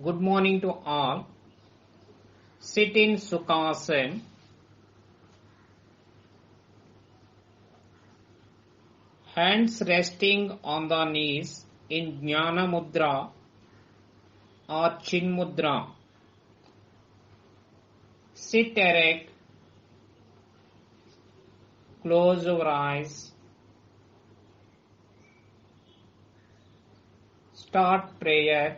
Good morning to all. Sit in Sukhasana. Hands resting on the knees in Jnana Mudra or Chin Mudra. Sit erect. Close your eyes. Start prayer.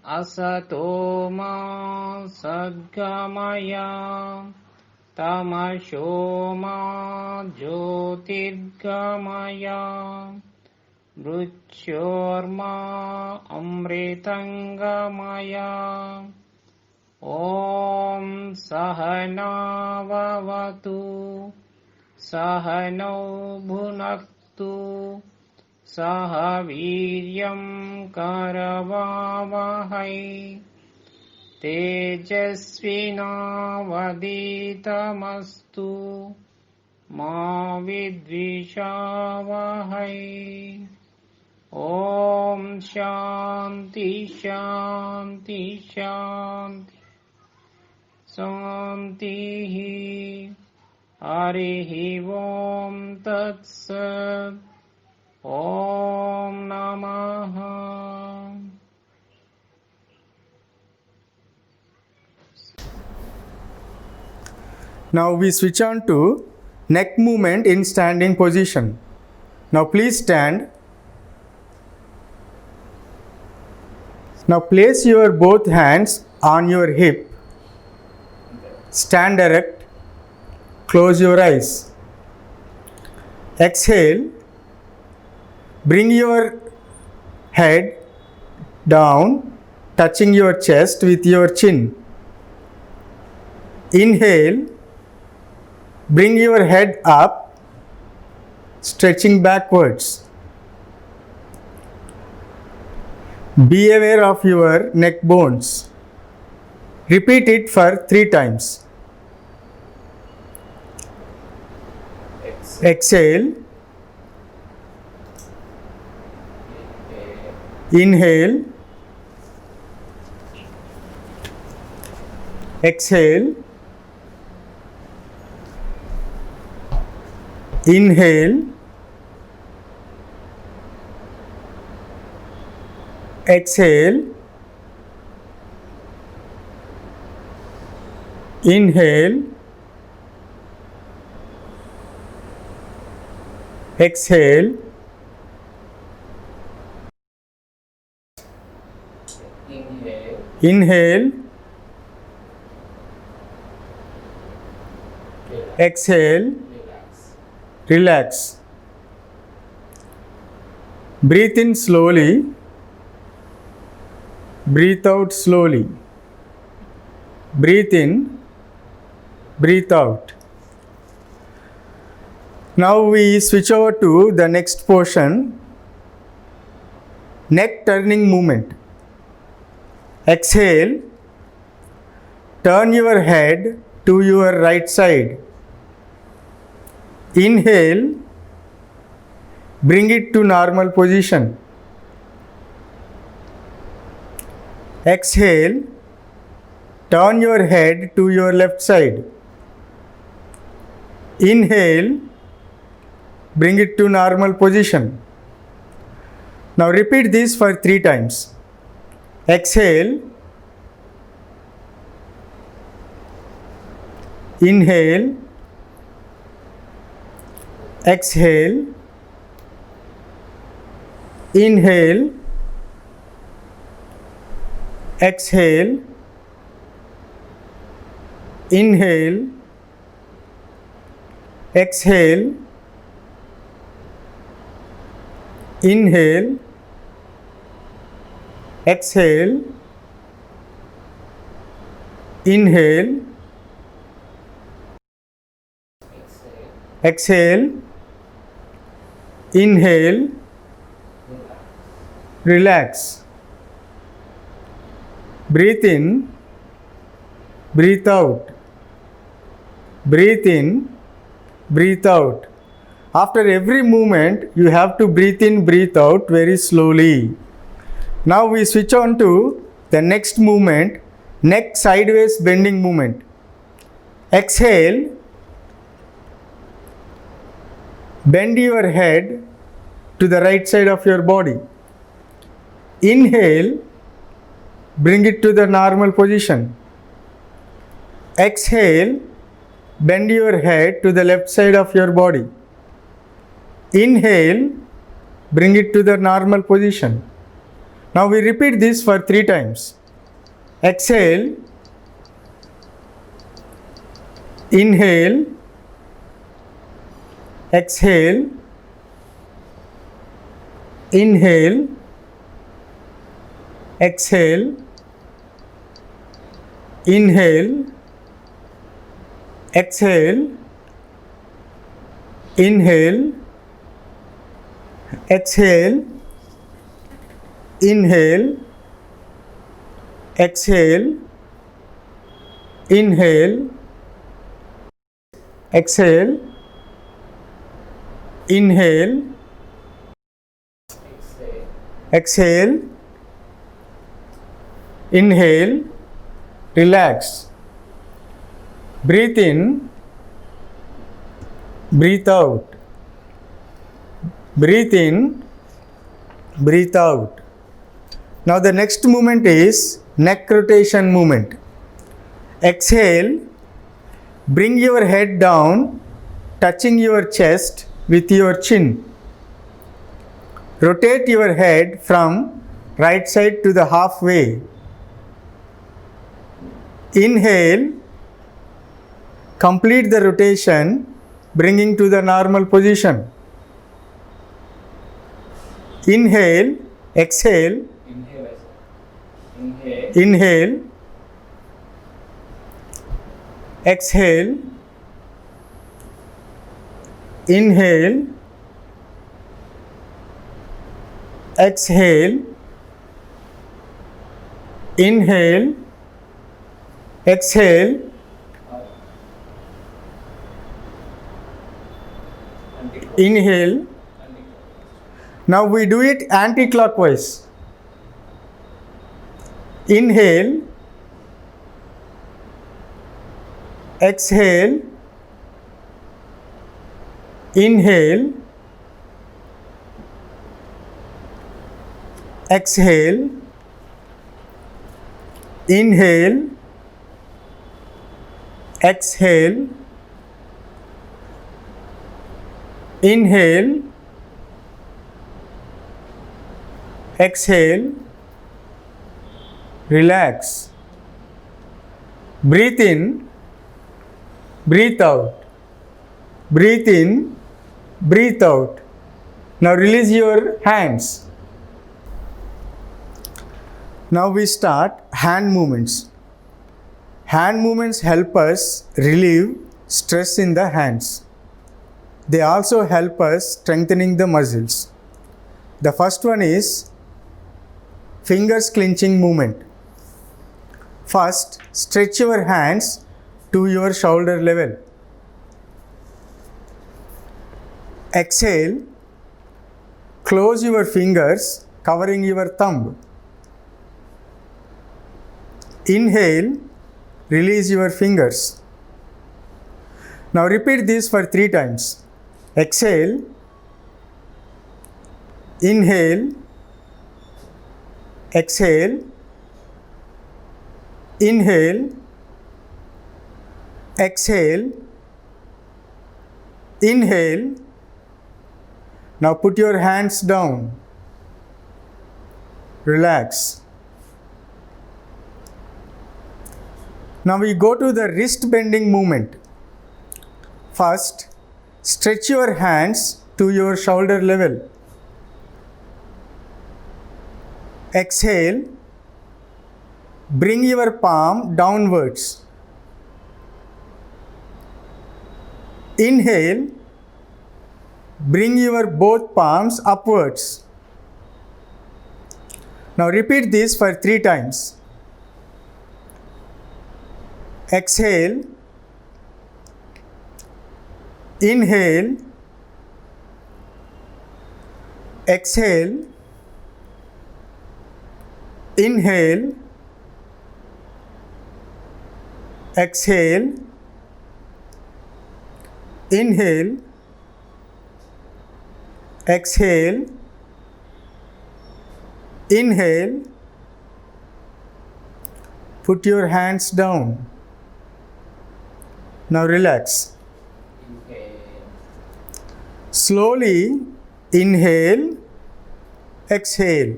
Asato ma sadgamaya tamasho ma jyotirgamaya mrityorma amritangamaya Om Sahana Vavatu Sahano Bhunaktu Saha Viryam Karavavahai Tejasvinavaditamastu Ma Vidvishavahai Om Shanti Shanti Shanti Santihi Harihi Om Tat Sat Om Namaha. Now we switch on to neck movement in standing position. Now please stand. Now place your both hands on your hip. Stand erect. Close your eyes. Exhale. Bring your head down, touching your chest with your chin. Inhale. Bring your head up, stretching backwards. Be aware of your neck bones. Repeat it for 3 times. Exhale. Inhale. Exhale. Inhale. Exhale. Inhale. Exhale. Inhale. Exhale. Relax. Breathe in slowly. Breathe out slowly. Breathe in. Breathe out. Now we switch over to the next portion. Neck turning movement. Exhale. Turn your head to your right side. Inhale. Bring it to normal position. Exhale. Turn your head to your left side. Inhale. Bring it to normal position. Now repeat this for 3 times. Exhale. Inhale. Exhale. Inhale. Exhale. Inhale. exhale, inhale, exhale, inhale, exhale, inhale, relax. Breathe in, breathe out. Breathe in, breathe out. After every movement, you have to breathe in, breathe out very slowly. Now we switch on to the next movement, neck sideways bending movement. Exhale, bend your head to the right side of your body. Inhale, bring it to the normal position. Exhale, bend your head to the left side of your body. Inhale, bring it to the normal position. Now we repeat this for 3 times. Exhale, inhale, exhale, inhale, exhale, inhale, exhale, inhale, exhale, inhale, exhale, inhale, exhale, inhale, exhale, inhale, relax. Breathe in, breathe out. Breathe in, breathe out. Now the next movement is neck rotation movement. Exhale, bring your head down, touching your chest with your chin. Rotate your head from right side to the halfway. Inhale, complete the rotation, bringing to the normal position. Inhale, exhale, inhale, exhale, inhale, exhale, inhale, exhale, inhale. Now we do it anti-clockwise. Inhale, exhale, inhale, exhale, inhale, exhale, inhale, exhale, relax. Breathe in, breathe out. Breathe in, breathe out. Now release your hands. Now we start hand movements. Hand movements help us relieve stress in the hands. They also help us strengthening the muscles. The first one is fingers clenching movement. First, stretch your hands to your shoulder level. Exhale, close your fingers covering your thumb. Inhale, release your fingers. Now repeat this for 3 times. Exhale, inhale, exhale, inhale, exhale, inhale. Now put your hands down. Relax. Now we go to the wrist bending movement. First, stretch your hands to your shoulder level. Exhale, bring your palm downwards. Inhale, bring your both palms upwards. Now repeat this for 3 times. Exhale, inhale, exhale, inhale, exhale, inhale, exhale, inhale. Put your hands down. Now relax. Slowly inhale, exhale.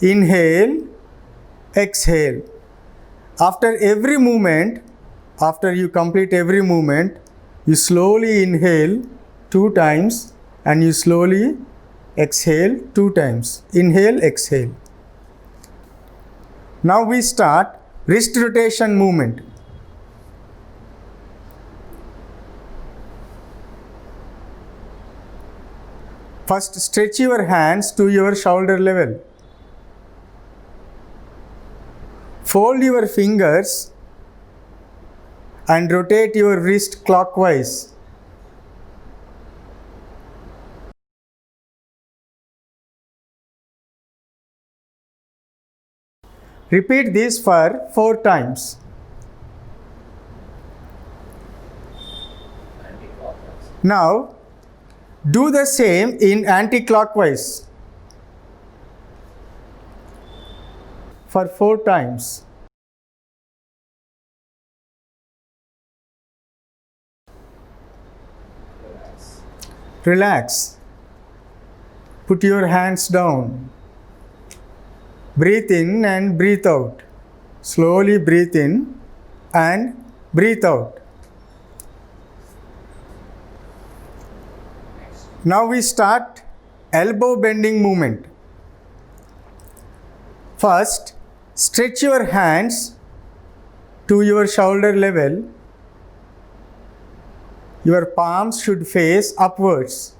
Inhale, exhale. After every movement, after you complete every movement, you slowly inhale 2 times and you slowly exhale 2 times. Inhale, exhale. Now we start wrist rotation movement. First, stretch your hands to your shoulder level. Fold your fingers and rotate your wrist clockwise. Repeat this for 4 times. Now, do the same in anti-clockwise for 4 times. Relax. Put your hands down. Breathe in and breathe out. Slowly breathe in and breathe out. Now we start elbow bending movement. First, stretch your hands to your shoulder level. Your palms should face upwards.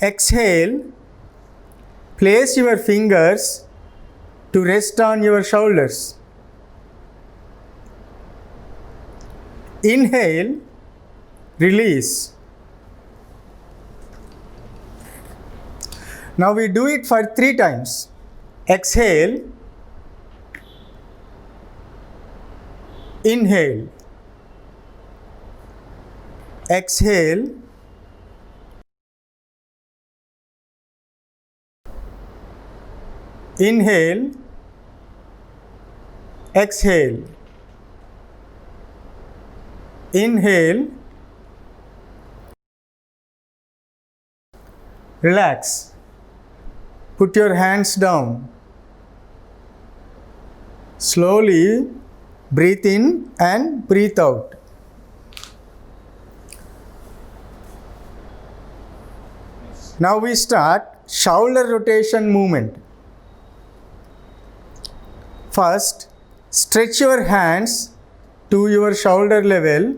Exhale, place your fingers to rest on your shoulders. Inhale, release. Now we do it for 3 times. Exhale, inhale, exhale, inhale, exhale, inhale, relax. Put your hands down. Slowly breathe in and breathe out. Now we start shoulder rotation movement. First, stretch your hands to your shoulder level.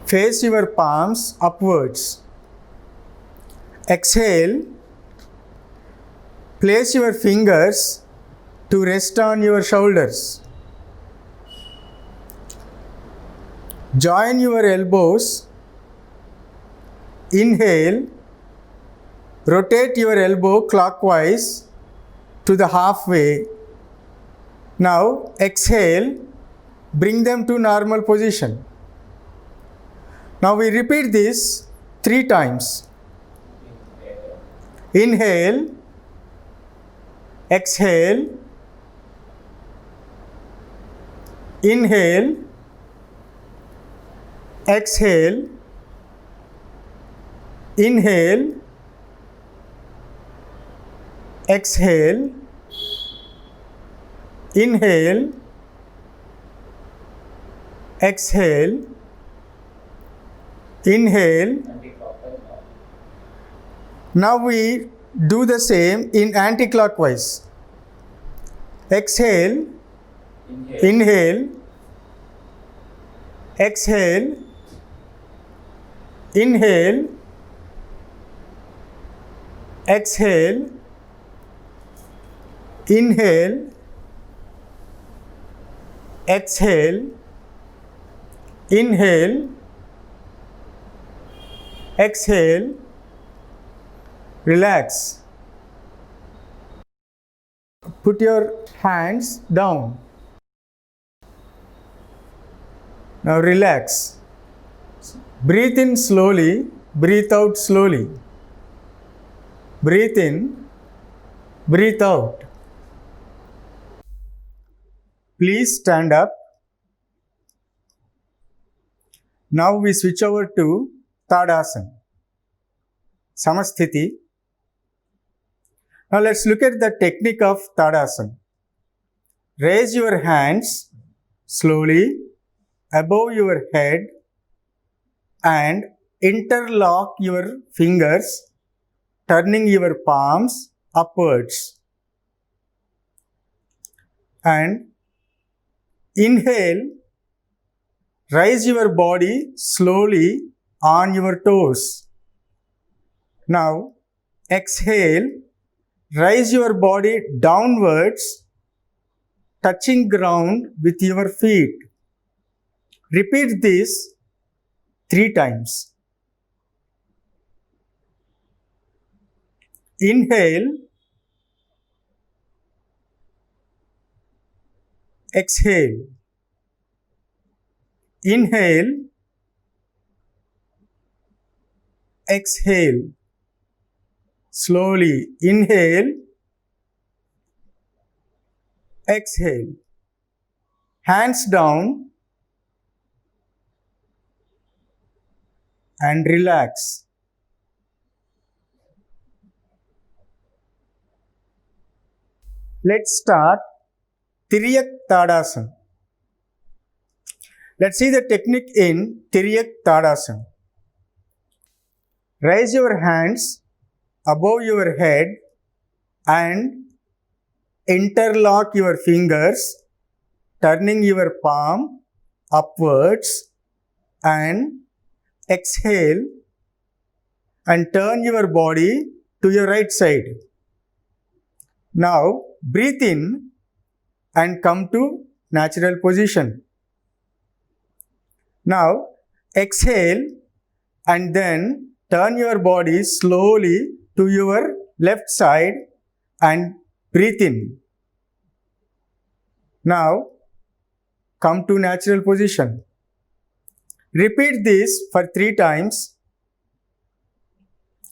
Face your palms upwards. Exhale. Place your fingers to rest on your shoulders. Join your elbows. Inhale. Rotate your elbow clockwise to the halfway. Now exhale. Bring them to normal position. Now we repeat this 3 times. Inhale, exhale, inhale, exhale, inhale, exhale, inhale, exhale, inhale. Now we do the same in anti-clockwise. Exhale, inhale, exhale, inhale, exhale, inhale, exhale, inhale, exhale, relax. Put your hands down. Now relax. Breathe in slowly, breathe out slowly. Breathe in, breathe out. Please stand up. Now we switch over to Tadasana, Samasthiti. Now let's look at the technique of Tadasana. Raise your hands slowly above your head and interlock your fingers, turning your palms upwards. And inhale, raise your body slowly on your toes. Now exhale, raise your body downwards, touching ground with your feet. Repeat this 3 times. Inhale, exhale. Inhale, exhale. Slowly inhale, exhale. Hands down and relax. Let's start Tiriyak Tadasana. Let's see the technique in Tiriyak Tadasana. Raise your hands above your head and interlock your fingers, turning your palm upwards, and exhale and turn your body to your right side. Now breathe in and come to natural position. Now exhale and then turn your body slowly to your left side and breathe in. Now come to natural position. Repeat this for 3 times.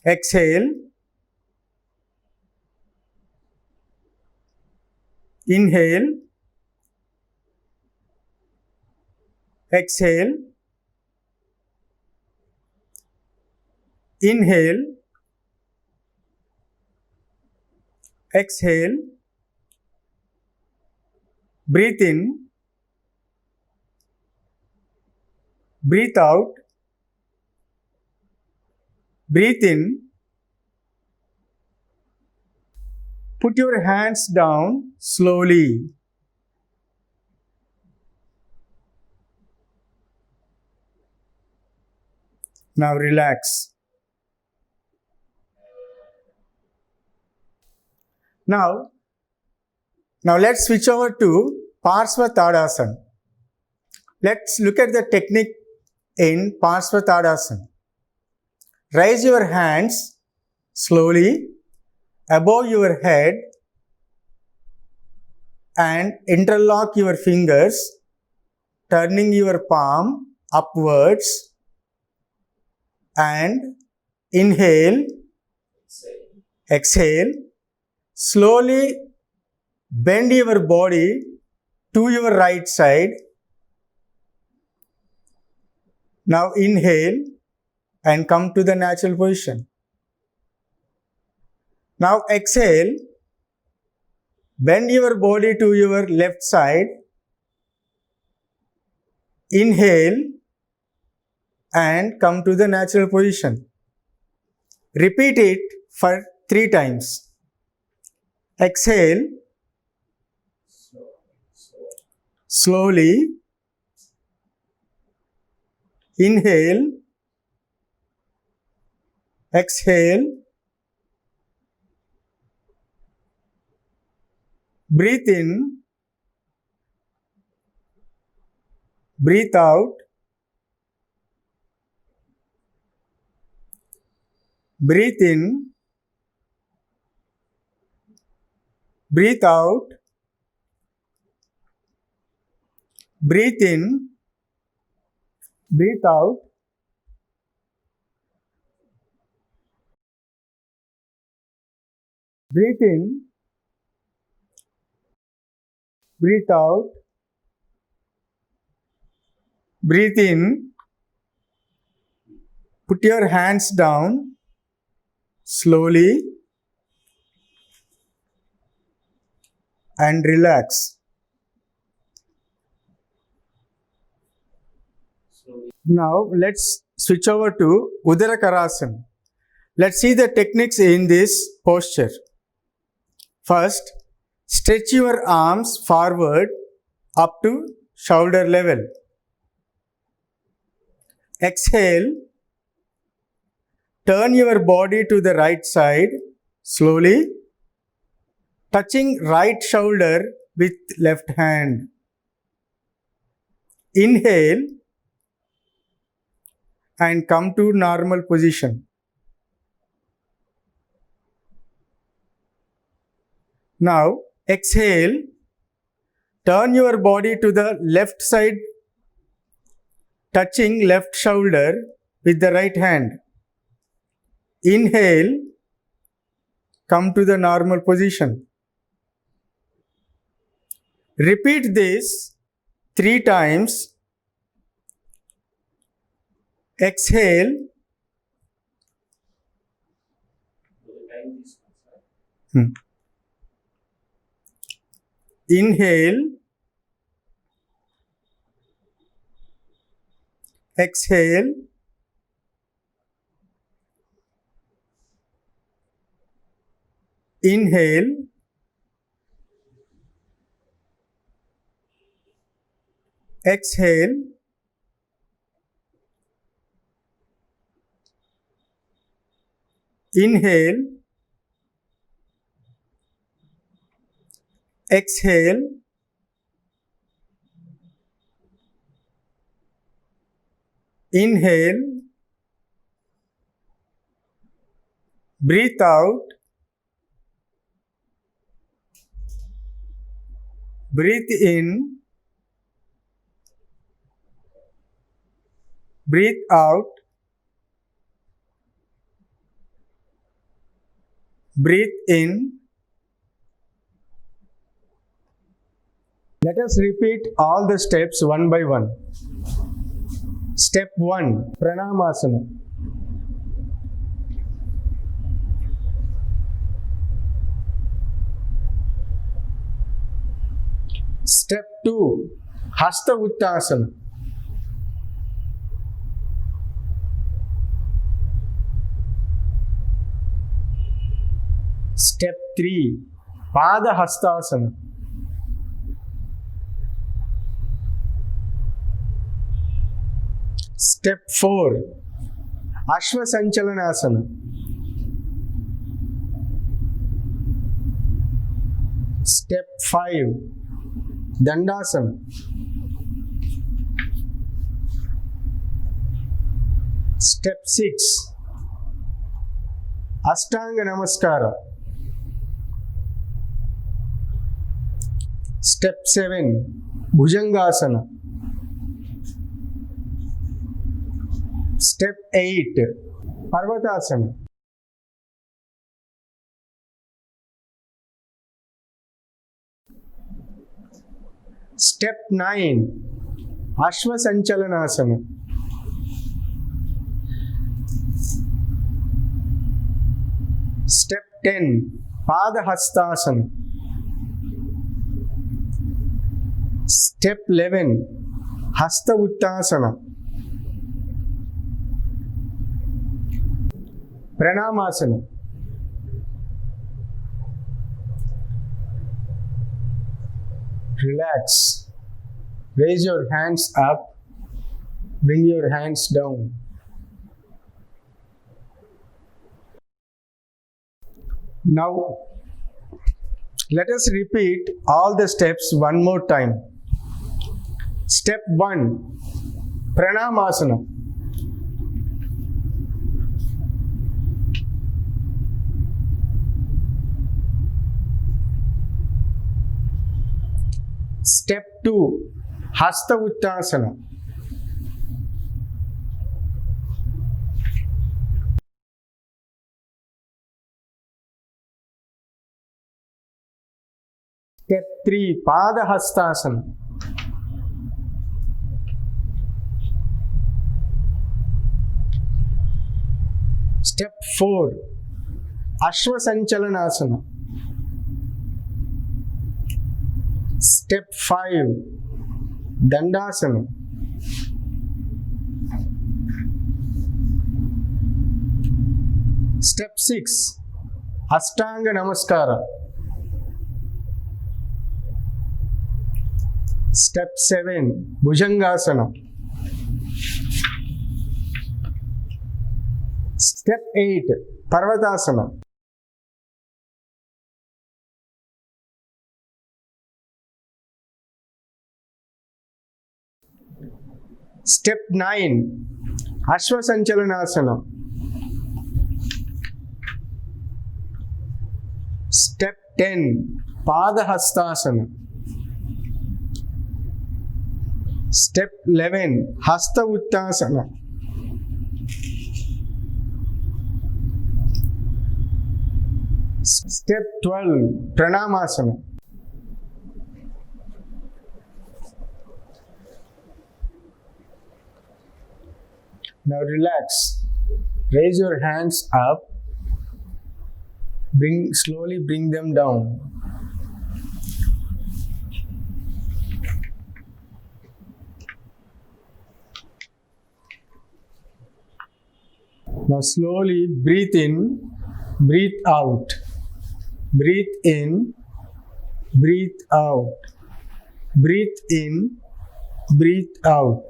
Exhale, inhale, exhale, inhale, exhale, breathe in, breathe out, breathe in, put your hands down slowly. Now relax. Now let's switch over to Parsva Tadasana. Let's look at the technique in Parsva Tadasana. Raise your hands slowly above your head and interlock your fingers, turning your palm upwards, and inhale, exhale. Slowly bend your body to your right side. Now inhale and come to the natural position. Now exhale, bend your body to your left side Inhale and come to the natural position. Repeat it for 3 times. Exhale slowly. Inhale. Exhale. Breathe in. Breathe out. Breathe in. Breathe out. Breathe in. Breathe out. Breathe in. Breathe out. Breathe in. Put your hands down slowly and relax. Now let's switch over to Udara Karasana. Let's see the techniques in this posture. First, stretch your arms forward up to shoulder level. Exhale. Turn your body to the right side slowly, touching right shoulder with left hand. Inhale and come to normal position. Now exhale, turn your body to the left side, touching left shoulder with the right hand. Inhale, come to the normal position. Repeat this 3 times. Exhale. Inhale. Exhale. Inhale. Exhale. Inhale. Exhale. Inhale. Breathe out. Breathe in. Breathe out. Breathe in. Let us repeat all the steps one by one. Step 1, Pranamasana. Step 2, Hasta Uttasana. Step 3, Pada Hastasana. Step 4, Ashwasanchalanasana. Step 5, Dandasana. Step 6, Ashtanga Namaskara. Step 7, Bhujangasana. Step 8, Parvatasana. Step 9, Ashwasanchalanasana. Step 10, Padahastasana. Step 11, Hasta Uttasana. Pranamasana. Relax. Raise your hands up. Bring your hands down. Now, let us repeat all the steps one more time. Step 1. Pranamasana. Step 2. Hasta Uttasana. Step 3. Pada Hastasana. Step 4. Ashwasanchalanasana. Step 5. Dandasana. Step 6. Ashtanga Namaskara. Step 7. Bhujangasana. Step 8. Parvatasana. Step 9. Ashwasanchalanasana. Step 10. Padahastasana. Step 11. Hasta Uttasana. Step 12. Pranamasana. Now relax. Raise your hands up. Slowly bring them down. Now slowly breathe in, breathe out. Breathe in, breathe out. Breathe in, breathe out.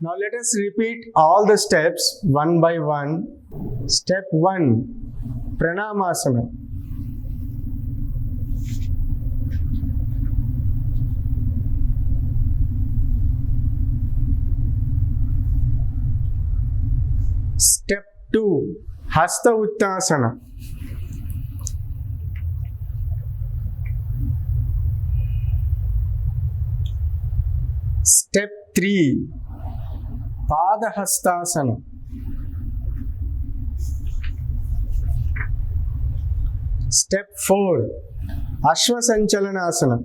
Now let us repeat all the steps one by one. Step 1. Pranamasana. Step 2. Hasta Uttasana. Step 3. Padahastasana. Step 4. Ashwasanchalanasana.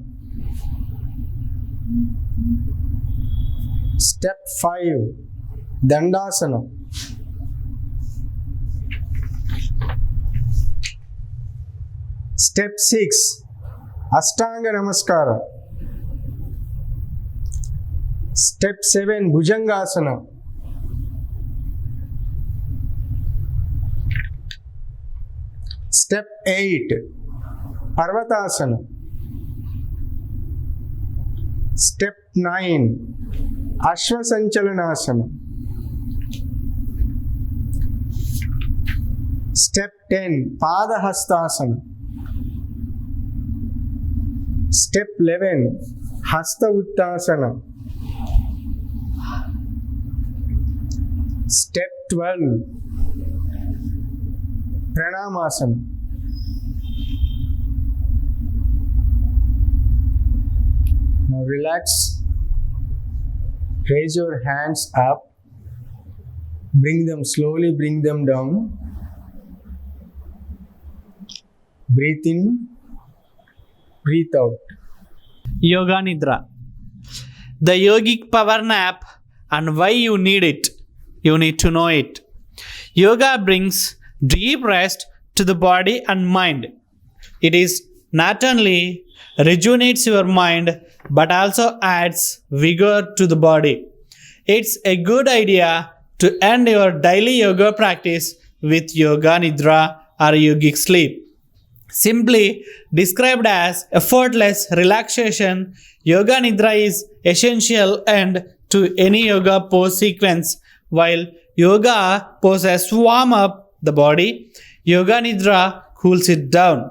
Step 5. Dandasana. Step 6. Ashtanga Namaskara. Step 7. Bhujangasana. Step 8. Parvatasana. Step 9. Ashwasanchalanasana. Step 10. Padahastasana. Step 11. Hasta Uttasana. Step 12. Pranamasana. Now relax. Raise your hands up. Slowly bring them down. Breathe in. Breathe out. Yoga Nidra. The yogic power nap and why you need it. You need to know it. Yoga brings deep rest to the body and mind. It is not only rejuvenates your mind but also adds vigor to the body. It's a good idea to end your daily yoga practice with yoga nidra or yogic sleep. Simply described as effortless relaxation, yoga nidra is essential end to any yoga pose sequence. While yoga poses warm up the body, yoga nidra cools it down.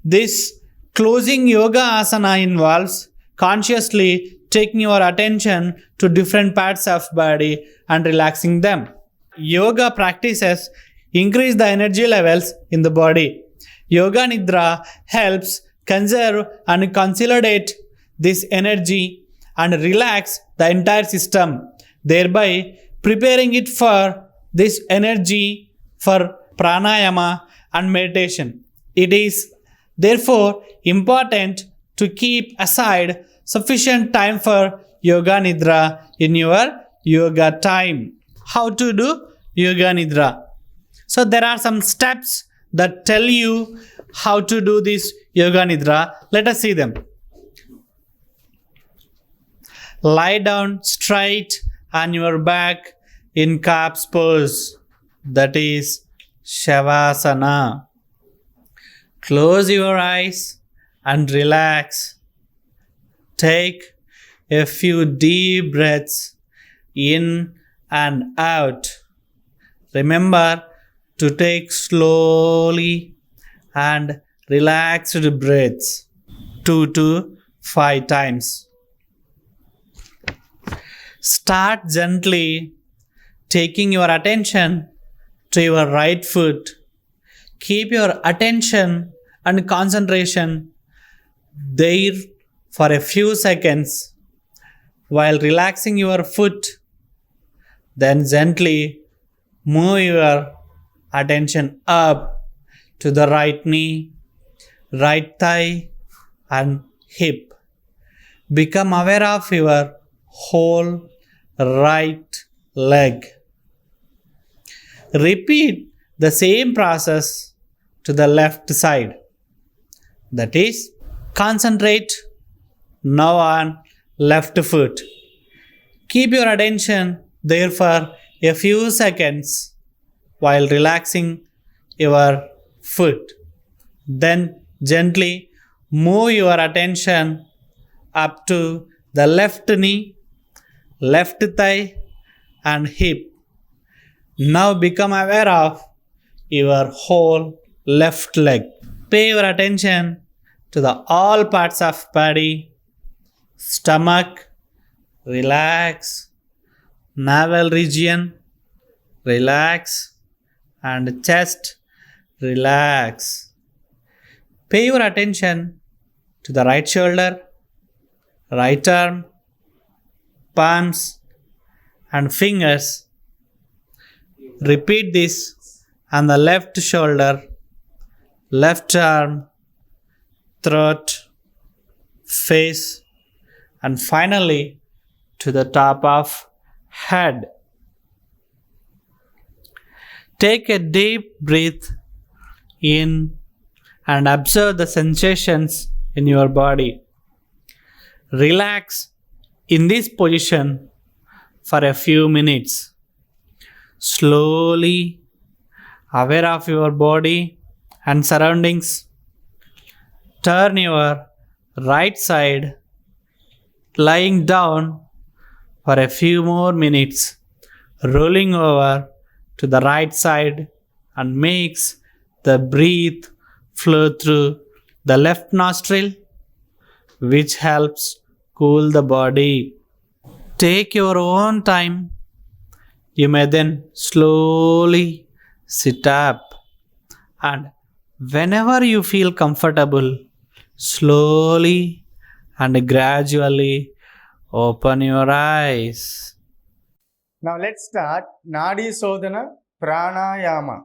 This closing yoga asana involves consciously taking your attention to different parts of body and relaxing them. Yoga practices increase the energy levels in the body. Yoga nidra helps conserve and consolidate this energy and relax the entire system, thereby preparing it for this energy for pranayama and meditation. It is therefore important to keep aside sufficient time for yoga nidra in your yoga time. How to do yoga nidra? So there are some steps that tell you how to do this yoga nidra. Let us see them. Lie down straight on your back in calf's pose, that is Shavasana. Close your eyes and relax. Take a few deep breaths in and out. Remember to take slowly and relaxed breaths 2 to 5 times. Start gently taking your attention to your right foot. Keep your attention and concentration there for a few seconds while relaxing your foot. Then gently move your attention up to the right knee, right thigh, and hip. Become aware of your whole right leg. Repeat the same process to the left side. That is, concentrate now on left foot. Keep your attention there for a few seconds while relaxing your foot. Then gently move your attention up to the left knee, left thigh, and hip. Now become aware of your whole left leg. Pay your attention to the all parts of body. Stomach, relax. Navel region, relax. And chest, relax. Pay your attention to the right shoulder, right arm, palms, and fingers. Repeat this on the left shoulder, left arm, throat, face, and finally to the top of head. Take a deep breath in and observe the sensations in your body. Relax in this position for a few minutes. Slowly aware of your body and surroundings. Turn your right side, lying down for a few more minutes, rolling over to the right side and makes the breath flow through the left nostril, which helps cool the body. Take your own time. You may then slowly sit up, and whenever you feel comfortable, slowly and gradually open your eyes. Now let's start Nadi Sodhana Pranayama.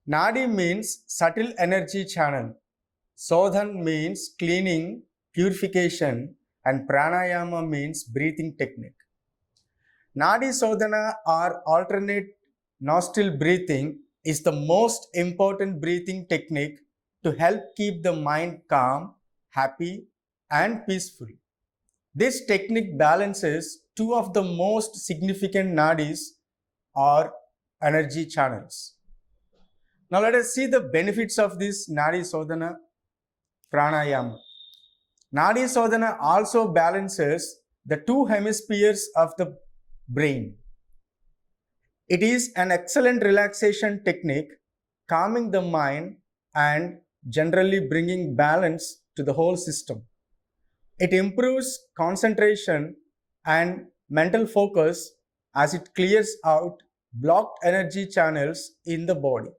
Nadi means subtle energy channel. Sodhan means cleaning, purification, and Pranayama means breathing technique. Nadi Sodhana or alternate nostril breathing is the most important breathing technique to help keep the mind calm, happy, and peaceful. This technique balances two of the most significant nadis or energy channels. Now let us see the benefits of this Nadi Sodhana Pranayama. Nadi Sodhana also balances the two hemispheres of the brain. It is an excellent relaxation technique, calming the mind and generally bringing balance to the whole system. It improves concentration and mental focus as it clears out blocked energy channels in the body.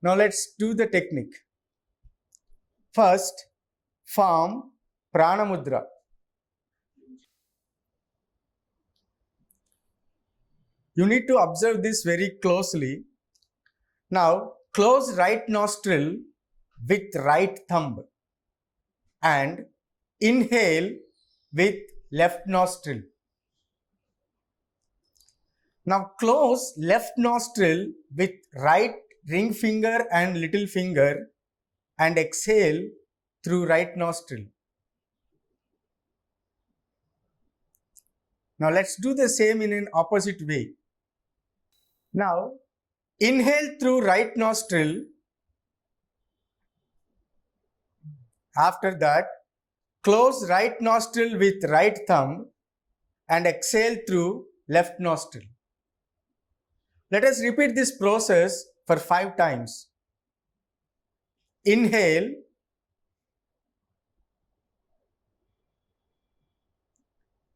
Now let's do the technique. First, form Prana Mudra. You need to observe this very closely. Now, close right nostril with right thumb and inhale with left nostril. Now, close left nostril with right ring finger and little finger and exhale through right nostril. Now, let's do the same in an opposite way. Now, inhale through right nostril. After that, close right nostril with right thumb and exhale through left nostril. Let us repeat this process for 5 times. Inhale,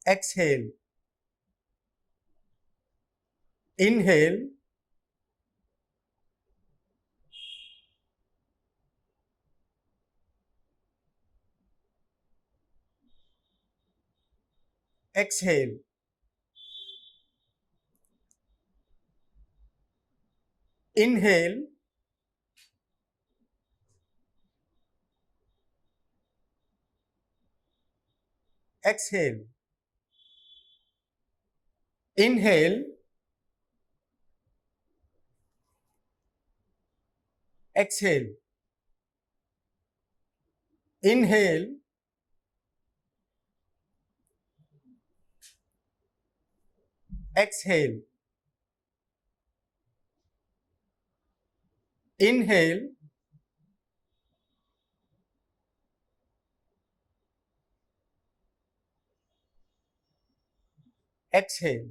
exhale, inhale, exhale. Inhale, exhale. Inhale, exhale. Inhale, exhale. Inhale, exhale.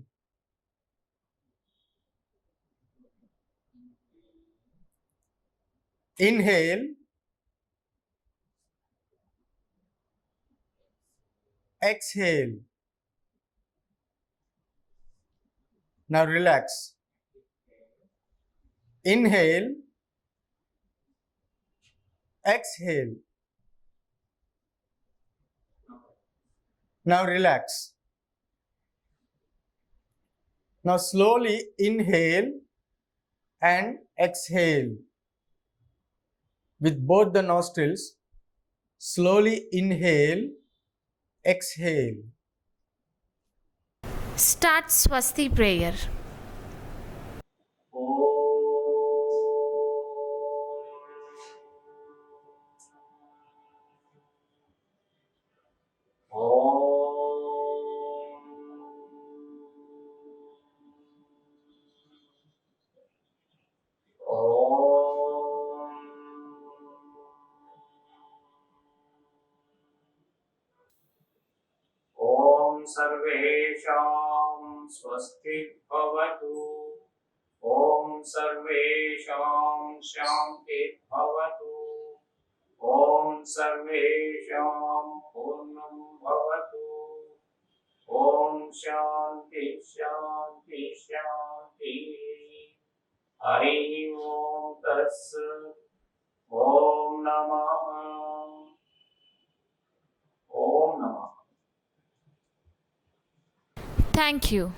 Inhale, exhale. Now relax. Inhale, exhale. Now relax. Now slowly inhale and exhale with both the nostrils. Slowly inhale, exhale. Start Swasti prayer. ॐ सर्वेषां स्वस्ति भवतु। ॐ सर्वेषां शान्ति भवतु। ॐ सर्वेषां पूर्णं भवतु। ॐ शान्ति शान्ति शान्ति। हरि ओम तत्सत्। ओम नमः। ओम नमः। Thank you.